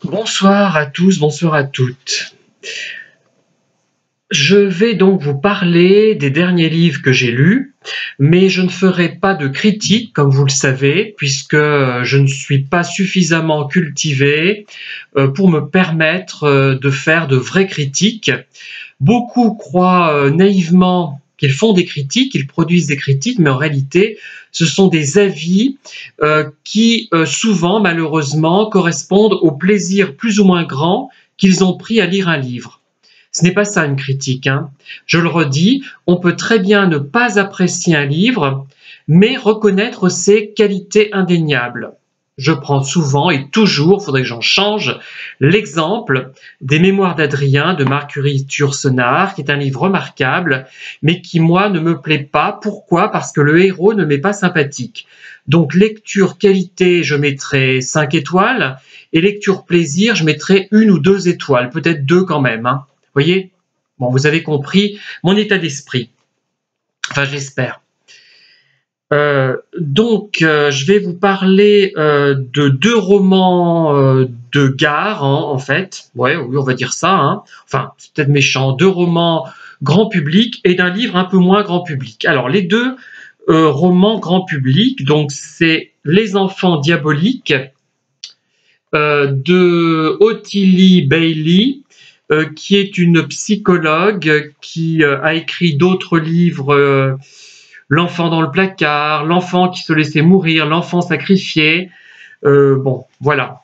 Bonsoir à tous, bonsoir à toutes. Je vais donc vous parler des derniers livres que j'ai lus, mais je ne ferai pas de critique, comme vous le savez, puisque je ne suis pas suffisamment cultivé pour me permettre de faire de vraies critiques. Beaucoup croient naïvement qu'ils font des critiques, qu'ils produisent des critiques, mais en réalité, ce sont des avis qui souvent, malheureusement, correspondent au plaisir plus ou moins grand qu'ils ont pris à lire un livre. Ce n'est pas ça une critique, hein. Je le redis, on peut très bien ne pas apprécier un livre, mais reconnaître ses qualités indéniables. Je prends souvent et toujours, il faudrait que j'en change, l'exemple des Mémoires d'Adrien de Marguerite Yourcenar, qui est un livre remarquable, mais qui, moi, ne me plaît pas. Pourquoi? Parce que le héros ne m'est pas sympathique. Donc, lecture qualité, je mettrai 5 étoiles, et lecture plaisir, je mettrai 1 ou 2 étoiles, peut-être 2 quand même, hein. Vous voyez? Bon, vous avez compris mon état d'esprit. Enfin, j'espère. Je vais vous parler de 2 romans de gare, hein, en fait. Ouais, oui, on va dire ça, hein. Enfin, c'est peut-être méchant. 2 romans grand public et d'un livre un peu moins grand public. Alors, les 2 romans grand public, donc c'est Les Enfants Diaboliques de Ottilie Bailey, qui est une psychologue qui a écrit d'autres livres, L'enfant dans le placard, L'enfant qui se laissait mourir, L'enfant sacrifié. Bon, voilà.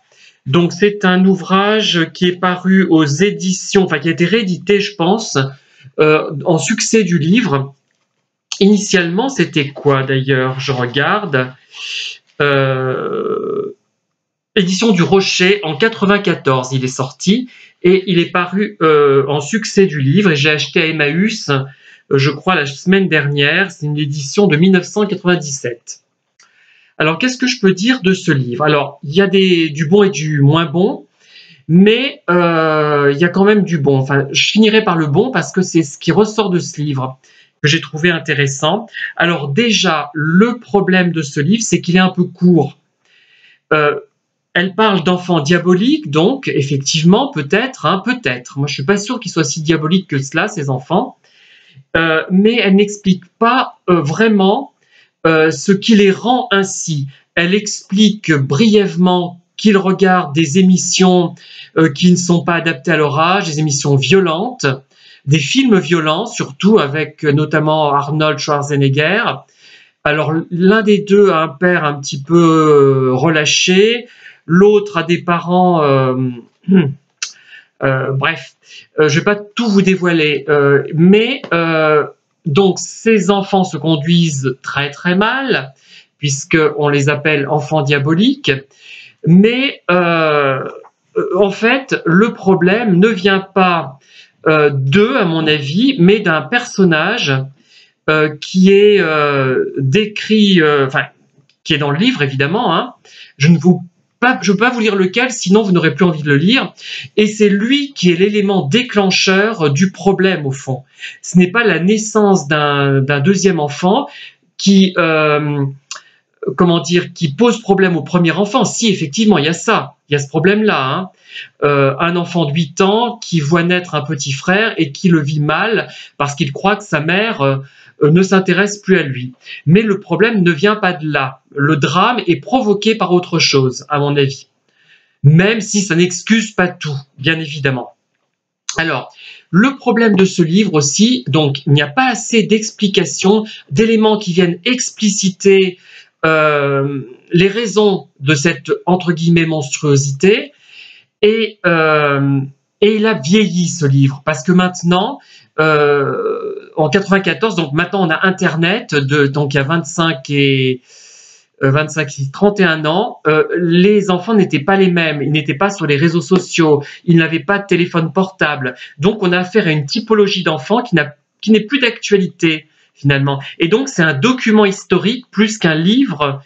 Donc c'est un ouvrage qui est paru aux éditions, enfin qui a été réédité, je pense, en succès du livre. Initialement, c'était quoi d'ailleurs? Je regarde. Édition du Rocher, en 94, il est sorti et il est paru en succès du livre. Et j'ai acheté à Emmaüs, je crois, la semaine dernière. C'est une édition de 1997. Alors, qu'est-ce que je peux dire de ce livre? Alors, il y a du bon et du moins bon, mais il y a quand même du bon. Enfin, je finirai par le bon parce que c'est ce qui ressort de ce livre que j'ai trouvé intéressant. Alors déjà, le problème de ce livre, c'est qu'il est un peu court. Elle parle d'enfants diaboliques, donc effectivement, peut-être, hein, peut-être. Moi, je suis pas sûr qu'ils soient si diaboliques que cela, ces enfants. Mais elle n'explique pas vraiment ce qui les rend ainsi. Elle explique brièvement qu'ils regardent des émissions qui ne sont pas adaptées à leur âge, des émissions violentes, des films violents, surtout avec notamment Arnold Schwarzenegger. Alors, l'un des deux a un père un petit peu relâché, l'autre a des parents... bref, je ne vais pas tout vous dévoiler, donc ces enfants se conduisent très très mal, puisqu'on les appelle enfants diaboliques, mais en fait, le problème ne vient pas d'eux, à mon avis, mais d'un personnage qui est décrit, qui est dans le livre évidemment, hein. Je ne peux pas vous lire lequel, sinon vous n'aurez plus envie de le lire. Et c'est lui qui est l'élément déclencheur du problème au fond. Ce n'est pas la naissance d'un deuxième enfant qui, qui pose problème au premier enfant. Si, effectivement, il y a ça, il y a ce problème-là, hein. Un enfant de 8 ans qui voit naître un petit frère et qui le vit mal parce qu'il croit que sa mère ne s'intéresse plus à lui. Mais le problème ne vient pas de là. Le drame est provoqué par autre chose, à mon avis. Même si ça n'excuse pas tout, bien évidemment. Alors, le problème de ce livre aussi, donc, il n'y a pas assez d'explications, d'éléments qui viennent expliciter les raisons de cette, entre guillemets, monstruosité. Et il a vieilli, ce livre, parce que maintenant, en 94, donc maintenant on a Internet, donc il y a 25 et 31 ans, les enfants n'étaient pas les mêmes, ils n'étaient pas sur les réseaux sociaux, ils n'avaient pas de téléphone portable. Donc on a affaire à une typologie d'enfants qui n'est plus d'actualité finalement. Et donc c'est un document historique plus qu'un livre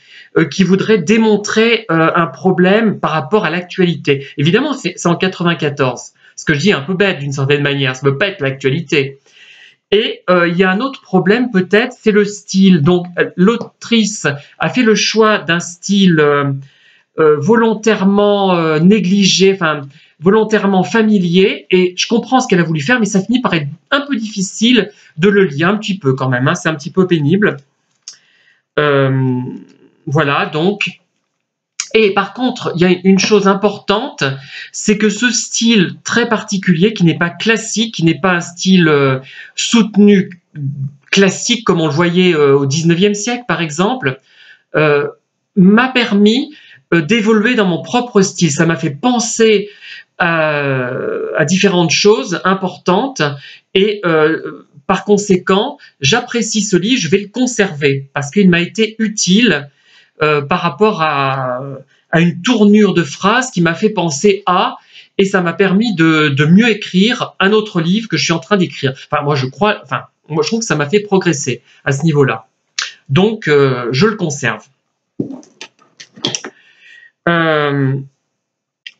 qui voudrait démontrer un problème par rapport à l'actualité. Évidemment, c'est en 94. Ce que je dis est un peu bête d'une certaine manière, ça ne peut pas être l'actualité. Et il y a un autre problème peut-être, c'est le style. Donc l'autrice a fait le choix d'un style volontairement négligé, enfin volontairement familier, et je comprends ce qu'elle a voulu faire, mais ça finit par être un peu difficile de le lire, un petit peu quand même, hein, c'est un petit peu pénible. Voilà, donc. Et par contre, il y a une chose importante, c'est que ce style très particulier, qui n'est pas classique, qui n'est pas un style soutenu classique comme on le voyait au 19e siècle par exemple, m'a permis d'évoluer dans mon propre style. Ça m'a fait penser à différentes choses importantes et par conséquent, j'apprécie ce livre, je vais le conserver parce qu'il m'a été utile par rapport à une tournure de phrase qui m'a fait penser à, et ça m'a permis de mieux écrire un autre livre que je suis en train d'écrire. Enfin, moi je trouve que ça m'a fait progresser à ce niveau-là. Donc, je le conserve.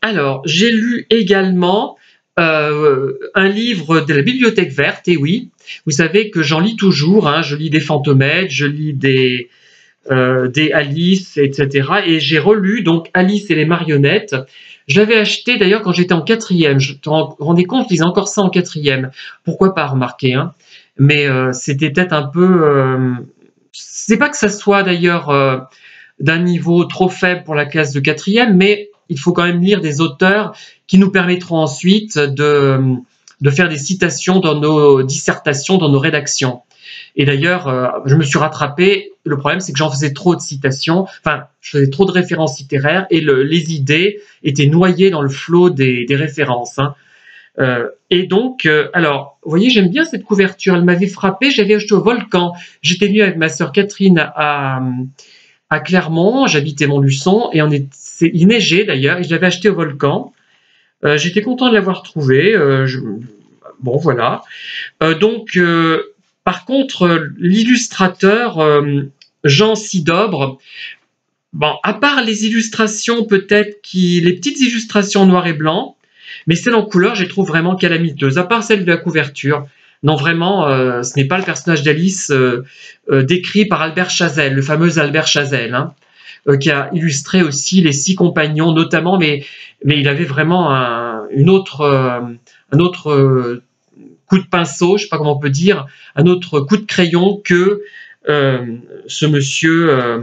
Alors, j'ai lu également un livre de la Bibliothèque Verte, et oui, vous savez que j'en lis toujours, hein, je lis des Fantomètres, je lis des Alice, etc. Et j'ai relu donc Alice et les marionnettes. Je l'avais acheté d'ailleurs quand j'étais en 4e. Je te rendais compte, je lisais encore ça en 4e. Pourquoi pas, remarquer, hein. Mais c'était peut-être un peu... c'est pas que ça soit d'ailleurs d'un niveau trop faible pour la classe de 4e, mais il faut quand même lire des auteurs qui nous permettront ensuite de faire des citations dans nos dissertations, dans nos rédactions. Et d'ailleurs, je me suis rattrapé. Le problème, c'est que j'en faisais trop de citations, enfin, je faisais trop de références littéraires et les idées étaient noyées dans le flot des références, hein. Et donc, alors, vous voyez, j'aime bien cette couverture. Elle m'avait frappé. J'avais acheté au Volcan. J'étais venu avec ma sœur Catherine à Clermont. J'habitais Montluçon et il neigeait d'ailleurs. Et je l'avais acheté au Volcan. J'étais content de l'avoir trouvé. Bon, voilà. Donc, par contre, l'illustrateur Jean Sidobre, bon, à part les illustrations peut-être les petites illustrations en noir et blanc, mais celles en couleur, je les trouve vraiment calamiteuses. À part celle de la couverture, non vraiment, ce n'est pas le personnage d'Alice décrit par Albert Chazelle, le fameux Albert Chazelle, hein, qui a illustré aussi les 6 compagnons notamment, mais il avait vraiment un autre coup de pinceau, je ne sais pas comment on peut dire, un autre coup de crayon que ce monsieur,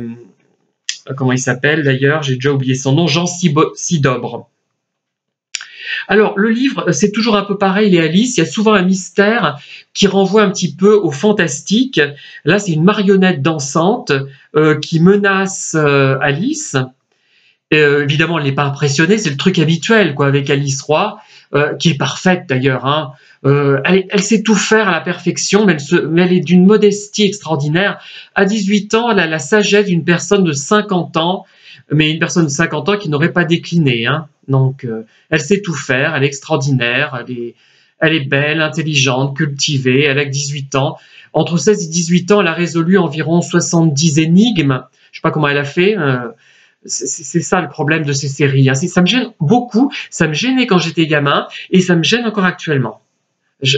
comment il s'appelle d'ailleurs, j'ai déjà oublié son nom, Jean Sidobre. Alors, le livre, c'est toujours un peu pareil, les Alice, il y a souvent un mystère qui renvoie un petit peu au fantastique. Là, c'est une marionnette dansante qui menace Alice. Évidemment, elle n'est pas impressionnée, c'est le truc habituel quoi, avec Alice Roy, qui est parfaite d'ailleurs, hein. Elle sait tout faire à la perfection, mais elle est d'une modestie extraordinaire. À 18 ans, elle a la sagesse d'une personne de 50 ans, mais une personne de 50 ans qui n'aurait pas décliné, hein. Donc, elle sait tout faire, elle est extraordinaire, elle est belle, intelligente, cultivée, elle a 18 ans. Entre 16 et 18 ans, elle a résolu environ 70 énigmes. Je ne sais pas comment elle a fait. C'est ça le problème de ces séries, hein. Ça me gêne beaucoup, ça me gênait quand j'étais gamin et ça me gêne encore actuellement.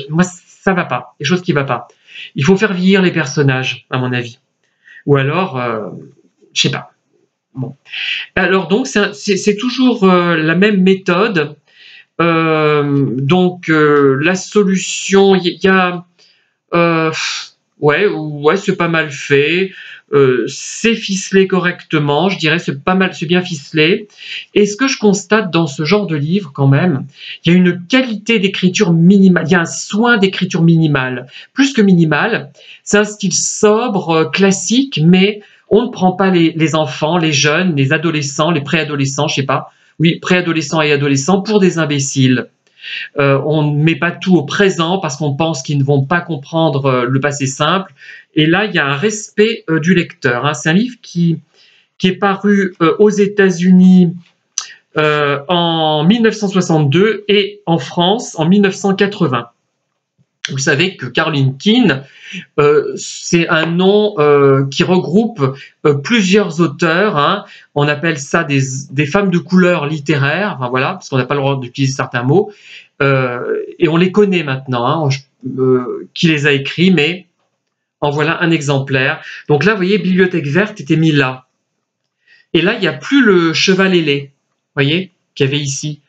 Moi, ça va pas, des choses qui ne vont pas. Il faut faire vieillir les personnages, à mon avis. Ou alors, je sais pas. Bon. Alors donc, c'est toujours la même méthode. Donc, la solution, il y a... ouais, c'est pas mal fait. C'est ficelé correctement, je dirais, c'est bien ficelé. Et ce que je constate dans ce genre de livre, quand même, il y a une qualité d'écriture minimale, il y a un soin d'écriture minimale. Plus que minimal, c'est un style sobre, classique, mais on ne prend pas les enfants, les jeunes, les adolescents, les préadolescents, je sais pas, oui, préadolescents et adolescents pour des imbéciles. On ne met pas tout au présent parce qu'on pense qu'ils ne vont pas comprendre le passé simple. Et là, il y a un respect du lecteur, hein. C'est un livre qui est paru aux États-Unis en 1962 et en France en 1980. Vous savez que Caroline Keene, c'est un nom qui regroupe plusieurs auteurs, hein. On appelle ça des femmes de couleur littéraires, enfin voilà, parce qu'on n'a pas le droit d'utiliser certains mots, et on les connaît maintenant, hein, qui les a écrits, mais en voilà un exemplaire. Donc là, vous voyez, Bibliothèque Verte était mis là. Et là, il n'y a plus le cheval ailé, voyez, qu'il y avait ici.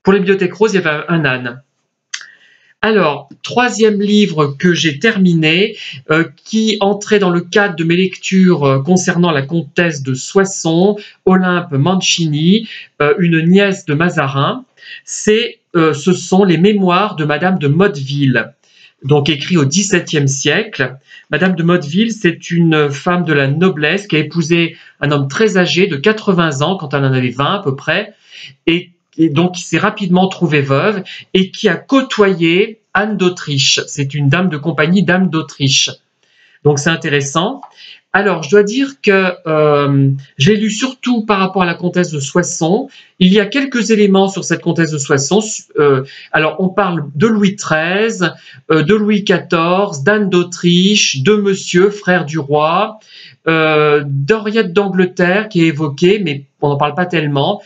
Pour les bibliothèques roses, il y avait un âne. Alors, troisième livre que j'ai terminé, qui entrait dans le cadre de mes lectures concernant la comtesse de Soissons, Olympe Mancini, une nièce de Mazarin. Ce sont les mémoires de Madame de Motteville, donc écrit au XVIIe siècle. Madame de Motteville, c'est une femme de la noblesse qui a épousé un homme très âgé de 80 ans, quand elle en avait 20 à peu près, et donc qui s'est rapidement trouvée veuve et qui a côtoyé Anne d'Autriche. C'est une dame de compagnie d'Anne d'Autriche. Donc c'est intéressant. Alors je dois dire que je l'ai lu surtout par rapport à la comtesse de Soissons. Il y a quelques éléments sur cette comtesse de Soissons. Alors on parle de Louis XIII, de Louis XIV, d'Anne d'Autriche, de Monsieur, frère du roi, d'Henriette d'Angleterre qui est évoquée, mais on n'en parle pas tellement.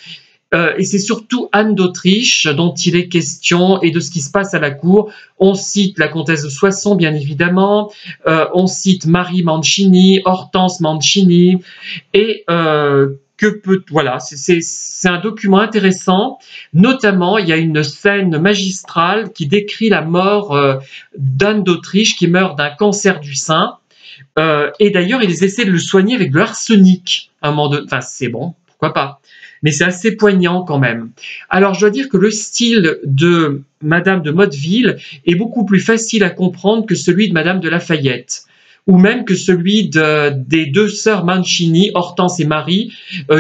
Et c'est surtout Anne d'Autriche dont il est question et de ce qui se passe à la cour. On cite la comtesse de Soissons, bien évidemment, on cite Marie Mancini, Hortense Mancini, et voilà, c'est un document intéressant. Notamment, il y a une scène magistrale qui décrit la mort d'Anne d'Autriche qui meurt d'un cancer du sein. Et d'ailleurs, ils essaient de le soigner avec de l'arsenic. Enfin, c'est bon, pourquoi pas. Mais c'est assez poignant quand même. Alors, je dois dire que le style de Madame de Motteville est beaucoup plus facile à comprendre que celui de Madame de Lafayette, ou même que celui des deux sœurs Mancini, Hortense et Marie,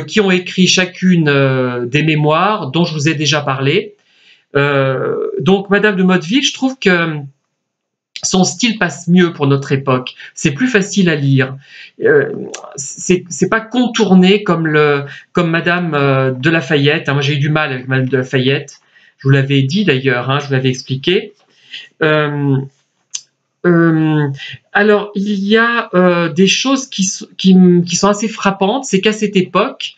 qui ont écrit chacune des mémoires dont je vous ai déjà parlé. Donc, Madame de Motteville, je trouve que son style passe mieux pour notre époque. C'est plus facile à lire. C'est pas contourné comme Madame de Lafayette. Moi, j'ai eu du mal avec Madame de Lafayette. Je vous l'avais dit d'ailleurs, je vous l'avais expliqué. Alors, il y a des choses qui sont assez frappantes. C'est qu'à cette époque,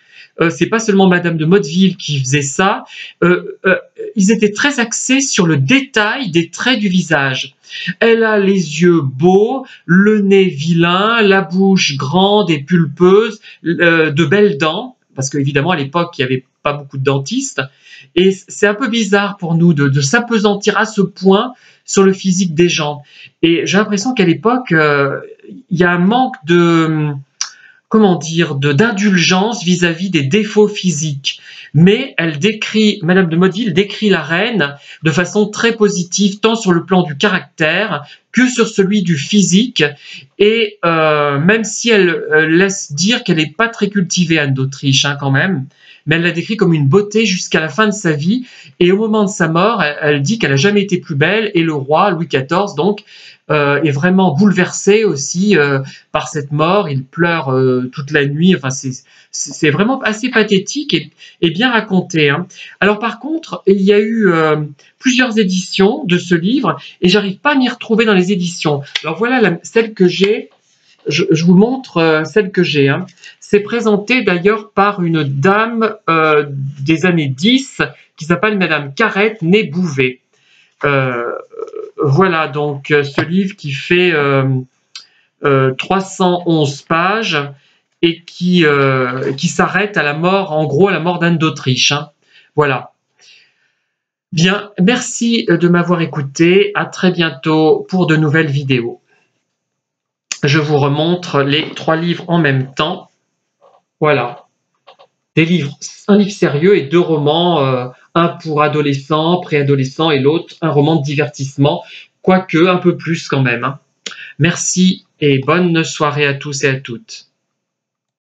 c'est pas seulement Madame de Motteville qui faisait ça, ils étaient très axés sur le détail des traits du visage. Elle a les yeux beaux, le nez vilain, la bouche grande et pulpeuse, de belles dents, parce qu'évidemment à l'époque il n'y avait pas beaucoup de dentistes, et c'est un peu bizarre pour nous de s'appesantir à ce point sur le physique des gens. Et j'ai l'impression qu'à l'époque, il y a un manque d'indulgence vis-à-vis des défauts physiques. Mais Madame de Motteville décrit la reine de façon très positive, tant sur le plan du caractère que sur celui du physique. Et même si elle laisse dire qu'elle n'est pas très cultivée, Anne d'Autriche, quand même, mais elle la décrit comme une beauté jusqu'à la fin de sa vie. Et au moment de sa mort, elle dit qu'elle n'a jamais été plus belle. Et le roi, Louis XIV, donc, est vraiment bouleversé aussi par cette mort. Il pleure toute la nuit. Enfin, c'est vraiment assez pathétique et bien raconté. Alors par contre, il y a eu plusieurs éditions de ce livre et j'arrive pas à m'y retrouver dans les éditions. Alors voilà celle que j'ai. Je vous montre celle que j'ai. C'est présenté d'ailleurs par une dame des années 10 qui s'appelle Madame Carrette, née Bouvet. Voilà donc ce livre qui fait 311 pages et qui s'arrête à la mort, en gros à la mort d'Anne d'Autriche. Voilà. Bien, merci de m'avoir écouté. À très bientôt pour de nouvelles vidéos. Je vous remontre les 3 livres en même temps. Voilà. Un livre sérieux et 2 romans, un pour adolescents, préadolescents et l'autre un roman de divertissement, quoique un peu plus quand même. Merci et bonne soirée à tous et à toutes.